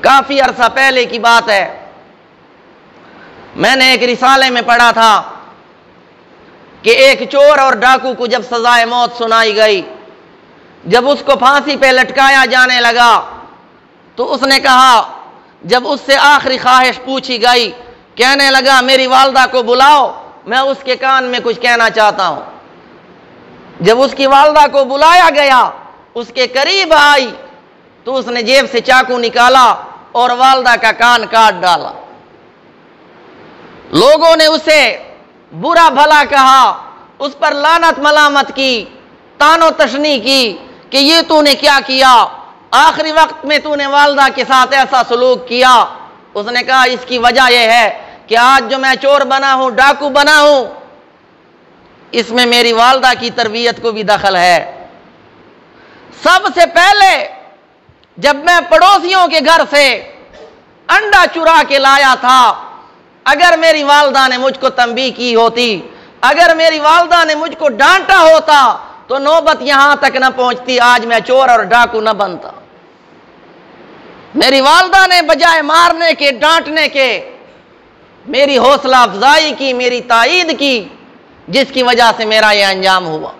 کافی عرصہ پہلے کی بات ہے، میں نے ایک رسالے میں پڑھا تھا کہ ایک چور اور ڈاکو کو جب سزائے موت سنائی گئی، جب اس کو پھانسی پہ لٹکایا جانے لگا تو اس نے کہا، جب اس سے آخری خواہش پوچھی گئی، کہنے لگا میری والدہ کو بلاؤ، میں اس کے کان میں کچھ کہنا چاہتا ہوں۔ جب اس کی والدہ کو بلایا گیا، اس کے قریب آئی تو اس نے جیب سے چاقو نکالا اور والدہ کا کان کاٹ ڈالا۔ لوگوں نے اسے برا بھلا کہا، اس پر لعنت ملامت کی، طعن و تشنیع کی کہ یہ تو نے کیا کیا، آخری وقت میں تو نے والدہ کے ساتھ ایسا سلوک کیا۔ اس نے کہا اس کی وجہ یہ ہے کہ آج جو میں چور بنا ہوں، ڈاکو بنا ہوں، اس میں میری والدہ کی تربیت کو بھی دخل ہے۔ سب سے پہلے جب میں پڑوسیوں کے گھر سے انڈا چرا کے لایا تھا، اگر میری والدہ نے مجھ کو تنبیہ کی ہوتی، اگر میری والدہ نے مجھ کو ڈانٹا ہوتا تو نوبت یہاں تک نہ پہنچتی، آج میں چور اور ڈاکو نہ بنتا۔ میری والدہ نے بجائے مارنے کے، ڈانٹنے کے، میری حوصلہ افزائی کی، میری تائید کی، جس کی وجہ سے میرا یہ انجام ہوا۔